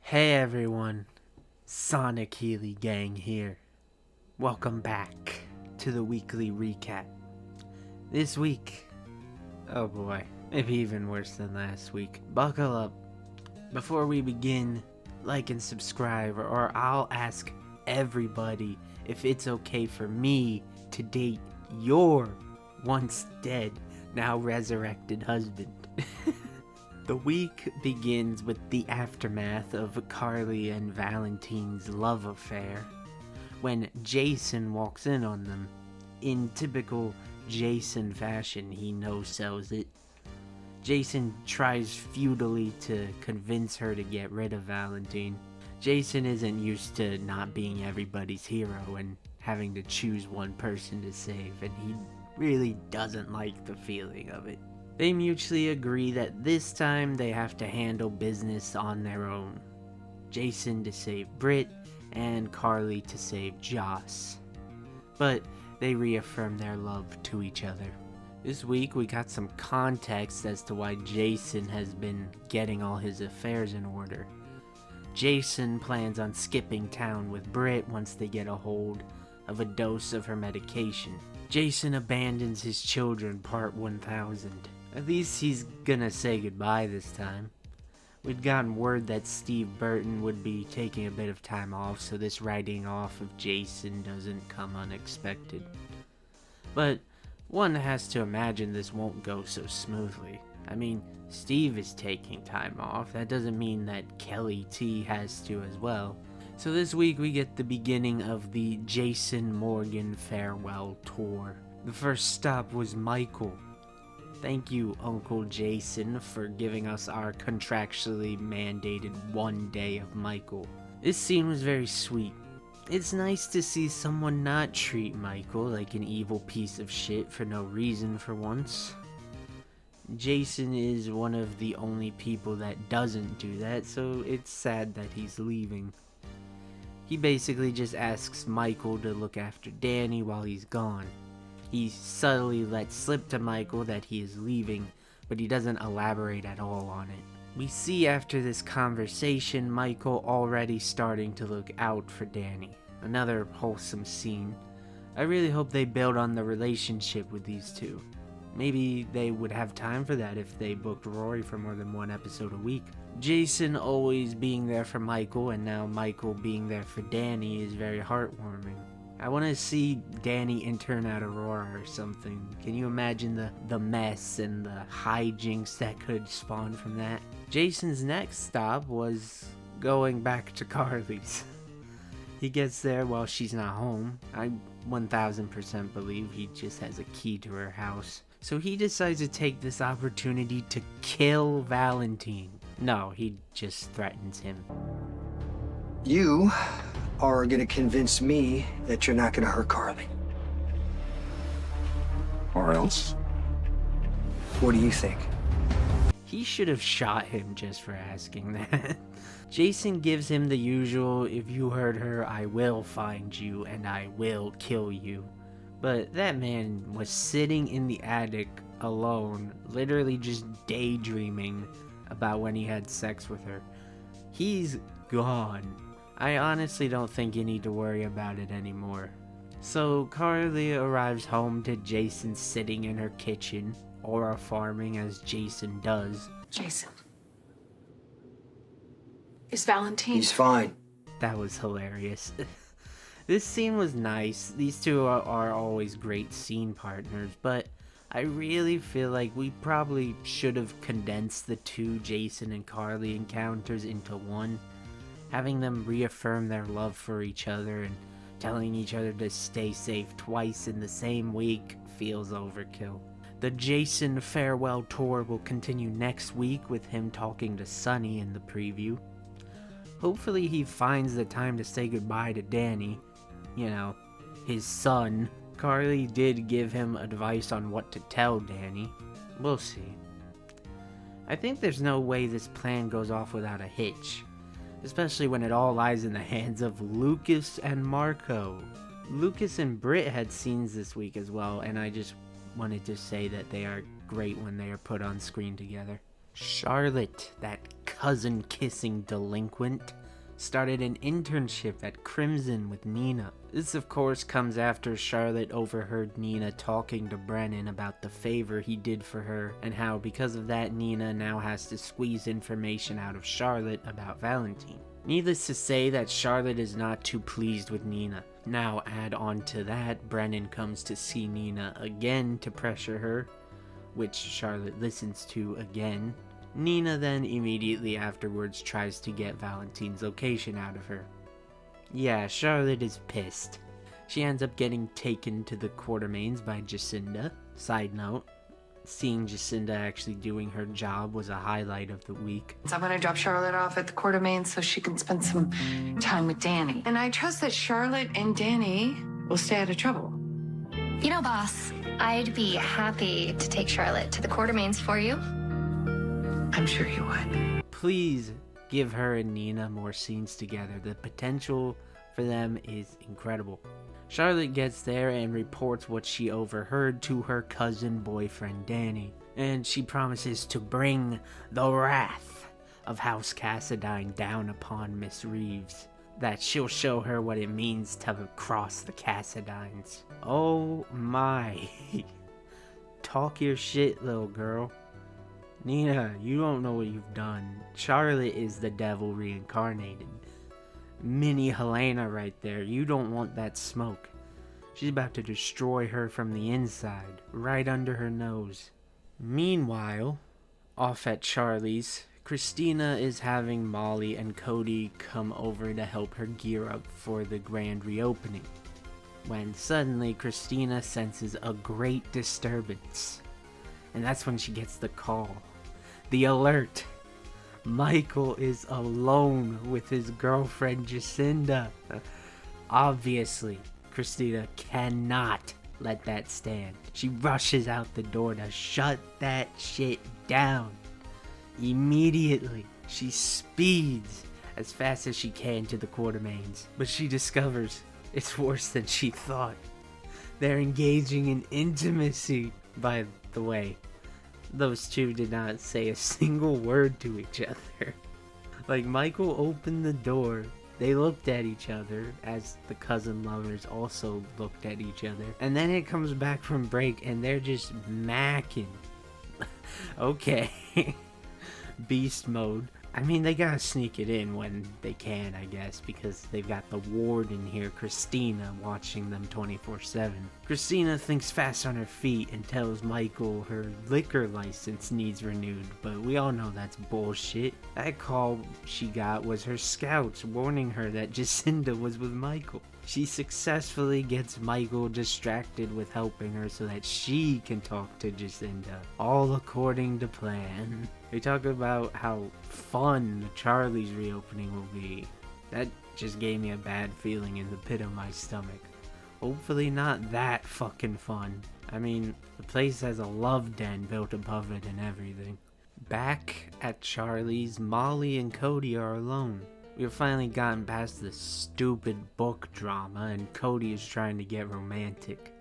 Hey everyone, Sonic Healy Gang here. Welcome back to the weekly recap. This week, oh boy, maybe even worse than last week. Buckle up. Before we begin, like and subscribe, or I'll ask everybody if it's okay for me to date your once dead, now resurrected husband. The week begins with the aftermath of Carly and Valentine's love affair, when Jason walks in on them. In typical Jason fashion, he no-sells it. Jason tries futilely to convince her to get rid of Valentine. Jason isn't used to not being everybody's hero and having to choose one person to save, and he really doesn't like the feeling of it. They mutually agree that this time they have to handle business on their own. Jason to save Britt, and Carly to save Joss. But they reaffirm their love to each other. This week we got some context as to why Jason has been getting all his affairs in order. Jason plans on skipping town with Britt once they get a hold of a dose of her medication. Jason abandons his children, part 1000. At least he's gonna say goodbye this time. We'd gotten word that Steve Burton would be taking a bit of time off, so this writing off of Jason doesn't come unexpected. But one has to imagine this won't go so smoothly. I mean, Steve is taking time off. That doesn't mean that Kelly T has to as well. So this week we get the beginning of the Jason Morgan farewell tour. The first stop was Michael. Thank you, Uncle Jason, for giving us our contractually mandated one day of Michael. This scene was very sweet. It's nice to see someone not treat Michael like an evil piece of shit for no reason for once. Jason is one of the only people that doesn't do that, so it's sad that he's leaving. He basically just asks Michael to look after Danny while he's gone. He subtly lets slip to Michael that he is leaving, but he doesn't elaborate at all on it. We see after this conversation Michael already starting to look out for Danny. Another wholesome scene. I really hope they build on the relationship with these two. Maybe they would have time for that if they booked Rory for more than one episode a week. Jason always being there for Michael, and now Michael being there for Danny is very heartwarming. I want to see Danny intern at Aurora or something. Can you imagine the mess and the hijinks that could spawn from that? Jason's next stop was going back to Carly's. He gets there while she's not home. I 1000% believe he just has a key to her house. So he decides to take this opportunity to kill Valentine. No, he just threatens him. You are gonna convince me that you're not gonna hurt Carly. Or else? What do you think? He should have shot him just for asking that. Jason gives him the usual, if you hurt her, I will find you and I will kill you. But that man was sitting in the attic alone, literally just daydreaming about when he had sex with her. He's gone. I honestly don't think you need to worry about it anymore. So Carly arrives home to Jason sitting in her kitchen, aura farming as Jason does. Jason. Is Valentine? He's fine. That was hilarious. This scene was nice. These two are always great scene partners, but I really feel like we probably should have condensed the two Jason and Carly encounters into one. Having them reaffirm their love for each other and telling each other to stay safe twice in the same week feels overkill. The Jason farewell tour will continue next week with him talking to Sunny in the preview. Hopefully he finds the time to say goodbye to Danny, you know, his son. Carly did give him advice on what to tell Danny. We'll see. I think there's no way this plan goes off without a hitch. Especially when it all lies in the hands of Lucas and Marco. Lucas and Britt had scenes this week as well, and I just wanted to say that they are great when they are put on screen together. Charlotte, that cousin-kissing delinquent, started an internship at Crimson with Nina. This, of course, comes after Charlotte overheard Nina talking to Brennan about the favor he did for her, and how because of that Nina now has to squeeze information out of Charlotte about Valentine. Needless to say that Charlotte is not too pleased with Nina. Now add on to that, Brennan comes to see Nina again to pressure her, which Charlotte listens to again. Nina then immediately afterwards tries to get Valentine's location out of her. Yeah, Charlotte is pissed. She ends up getting taken to the Quartermaines by Jacinda. Side note, seeing Jacinda actually doing her job was a highlight of the week. I'm going to drop Charlotte off at the Quartermaines so she can spend some time with Danny. And I trust that Charlotte and Danny will stay out of trouble. You know, boss, I'd be happy to take Charlotte to the Quartermaines for you. I'm sure you would. Please give her and Nina more scenes together. The potential for them is incredible. Charlotte gets there and reports what she overheard to her cousin boyfriend Danny, and she promises to bring the wrath of House Cassadine down upon Miss Reeves. That she'll show her what it means to cross the Cassadines. Oh my. Talk your shit, little girl. Nina, you don't know what you've done. Charlotte is the devil reincarnated. Mini Helena right there. You don't want that smoke. She's about to destroy her from the inside, right under her nose. Meanwhile, off at Charlie's, Christina is having Molly and Cody come over to help her gear up for the grand reopening, when suddenly Christina senses a great disturbance. And that's when she gets the call. The alert. Michael is alone with his girlfriend Jacinda. Obviously, Christina cannot let that stand. She rushes out the door to shut that shit down. Immediately, she speeds as fast as she can to the Quartermaines. But she discovers it's worse than she thought. They're engaging in intimacy, by the way. Those two did not say a single word to each other. Like, Michael opened the door, they looked at each other, as the cousin lovers also looked at each other, and then it comes back from break and they're just macking. Okay. Beast mode. I mean, they gotta sneak it in when they can, I guess, because they've got the warden here, Christina, watching them 24/7. Christina thinks fast on her feet and tells Michael her liquor license needs renewed, but we all know that's bullshit. That call she got was her scouts warning her that Jacinda was with Michael. She successfully gets Michael distracted with helping her so that she can talk to Jacinda, all according to plan. They talk about how fun the Charlie's reopening will be. That just gave me a bad feeling in the pit of my stomach. Hopefully not that fucking fun. I mean, the place has a love den built above it and everything. Back at Charlie's, Molly and Cody are alone. We've finally gotten past the stupid book drama and Cody is trying to get romantic.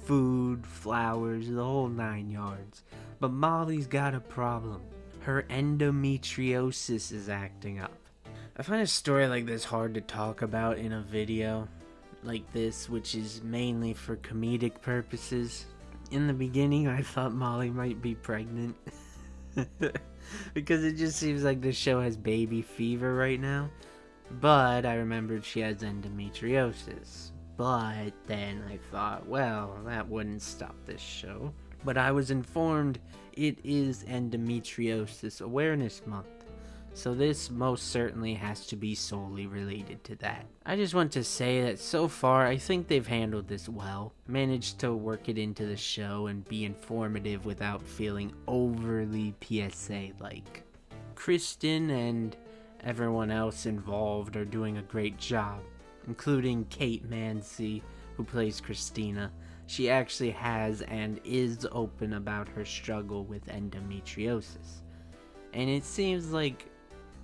Food, flowers, the whole 9 yards. But Molly's got a problem. Her endometriosis is acting up. I find a story like this hard to talk about in a video like this, which is mainly for comedic purposes. In the beginning, I thought Molly might be pregnant. Because it just seems like this show has baby fever right now. But I remembered she has endometriosis. But then I thought, well, that wouldn't stop this show. But I was informed it is Endometriosis Awareness Month. So this most certainly has to be solely related to that. I just want to say that so far I think they've handled this well. Managed to work it into the show and be informative without feeling overly PSA-like. Kristen and everyone else involved are doing a great job, including Kate Mansi, who plays Christina. She actually has and is open about her struggle with endometriosis. And it seems like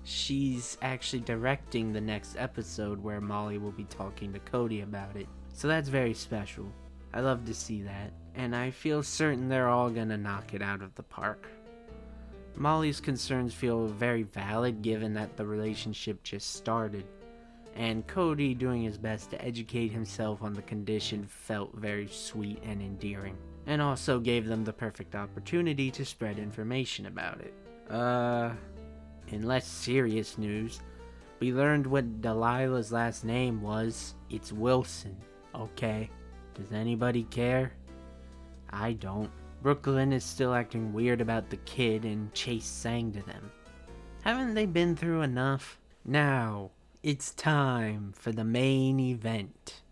she's actually directing the next episode where Molly will be talking to Cody about it. So that's very special. I love to see that. And I feel certain they're all gonna knock it out of the park. Molly's concerns feel very valid given that the relationship just started, and Cody doing his best to educate himself on the condition felt very sweet and endearing, and also gave them the perfect opportunity to spread information about it. In less serious news, we learned what Delilah's last name was. It's Wilson, okay? Does anybody care? I don't. Brooklyn is still acting weird about the kid, and Chase sang to them. Haven't they been through enough? Now, it's time for the main event.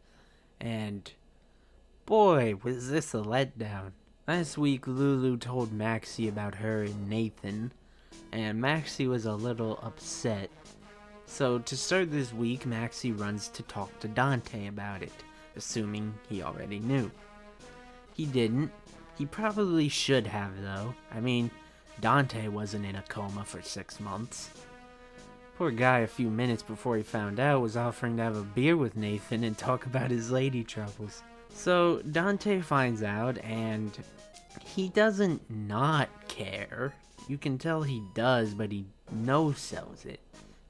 And boy, was this a letdown. Last week, Lulu told Maxie about her and Nathan, and Maxie was a little upset. So to start this week, Maxie runs to talk to Dante about it, assuming he already knew. He didn't. He probably should have, though. I mean, Dante wasn't in a coma for 6 months. Poor guy, a few minutes before he found out, was offering to have a beer with Nathan and talk about his lady troubles. So Dante finds out, and he doesn't not care. You can tell he does, but he no-sells it.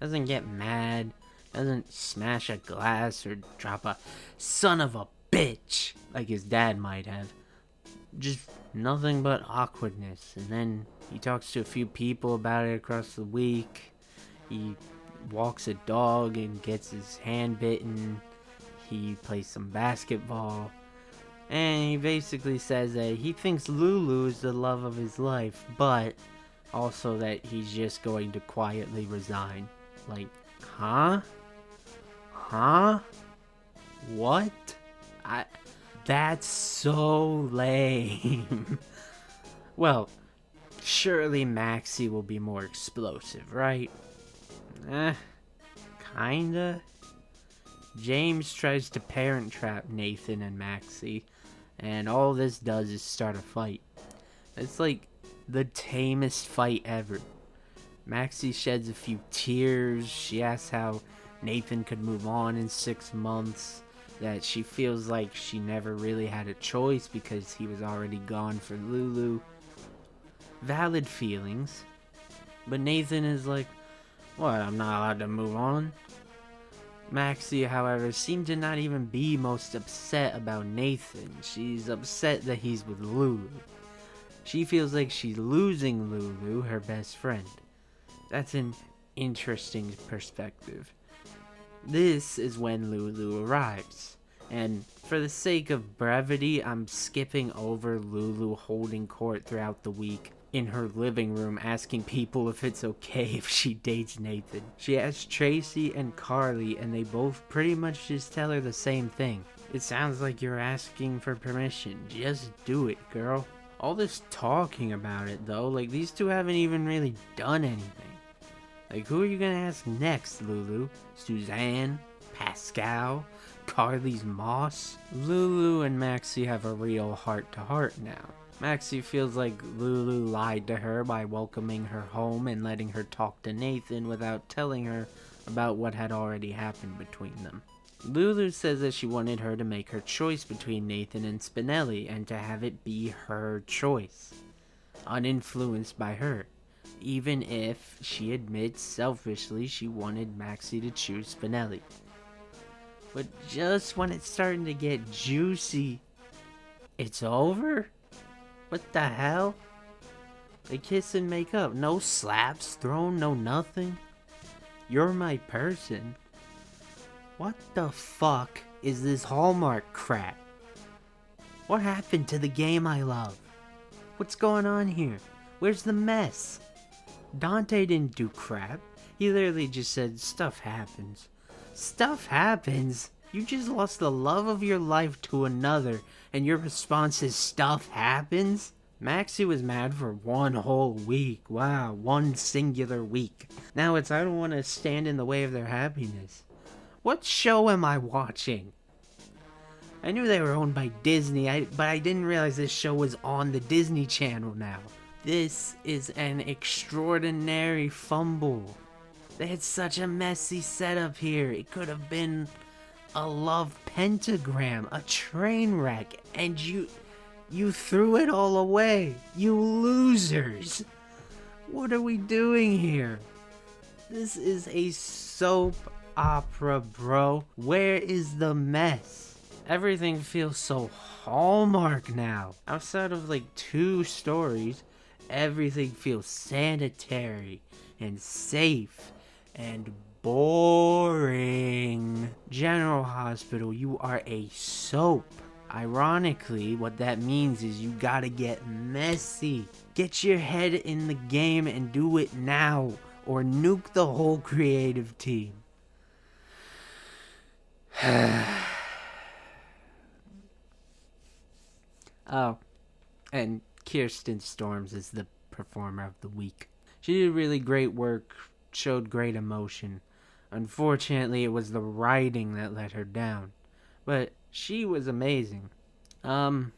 Doesn't get mad, doesn't smash a glass or drop a son of a bitch like his dad might have. Just nothing but awkwardness. And then he talks to a few people about it across the week. He walks a dog and gets his hand bitten. He plays some basketball. And he basically says that he thinks Lulu is the love of his life, but also that he's just going to quietly resign. Like, huh? Huh? What? That's so lame. Well, surely Maxie will be more explosive, right? Kinda. James tries to parent trap Nathan and Maxie, and all this does is start a fight. It's like the tamest fight ever. Maxie sheds a few tears. She asks how Nathan could move on in 6 months, that she feels like she never really had a choice because he was already gone for Lulu. Valid feelings. But Nathan is like, what, I'm not allowed to move on? Maxie, however, seemed to not even be most upset about Nathan. She's upset that he's with Lulu. She feels like she's losing Lulu, her best friend. That's an interesting perspective. This is when Lulu arrives, and for the sake of brevity, I'm skipping over Lulu holding court throughout the week in her living room, asking people if it's okay if she dates Nathan. She asks Tracy and Carly, and they both pretty much just tell her the same thing. It sounds like you're asking for permission. Just do it, girl. All this talking about it, though, like, these two haven't even really done anything. Like, who are you gonna ask next, Lulu? Suzanne? Pascal? Carly's Moss? Lulu and Maxie have a real heart-to-heart now. Maxie feels like Lulu lied to her by welcoming her home and letting her talk to Nathan without telling her about what had already happened between them. Lulu says that she wanted her to make her choice between Nathan and Spinelli and to have it be her choice, uninfluenced by her. Even if she admits selfishly she wanted Maxie to choose Spinelli. But just when it's starting to get juicy, it's over? What the hell? They kiss and make up. No slaps thrown, no nothing. You're my person. What the fuck is this Hallmark crap? What happened to the game I love? What's going on here? Where's the mess? Dante didn't do crap. He literally just said, stuff happens. Stuff happens? You just lost the love of your life to another, and your response is stuff happens? Maxie was mad for 1 whole week. Wow, 1 singular week. Now it's I don't want to stand in the way of their happiness. What show am I watching? I knew they were owned by Disney, but I didn't realize this show was on the Disney Channel now. This is an extraordinary fumble. They had such a messy setup here. It could have been a love pentagram, a train wreck, and you threw it all away. You losers. What are we doing here? This is a soap opera, bro. Where is the mess? Everything feels so Hallmark now. Outside of like 2 stories, everything feels sanitary and safe and boring. General Hospital, you are a soap. Ironically, what that means is you gotta get messy. Get your head in the game and do it now, or nuke the whole creative team. Oh, and Kirsten Storms is the performer of the week. She did really great work, showed great emotion. Unfortunately, it was the writing that let her down. But she was amazing. And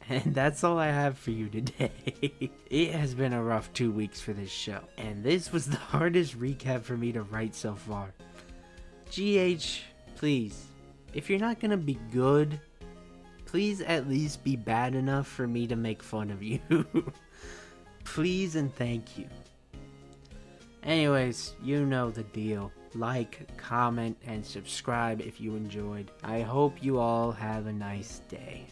that's all I have for you today. It has been a rough 2 weeks for this show, and this was the hardest recap for me to write so far. GH, please, if you're not gonna be good, please at least be bad enough for me to make fun of you. Please and thank you. Anyways, you know the deal. Like, comment, and subscribe if you enjoyed. I hope you all have a nice day.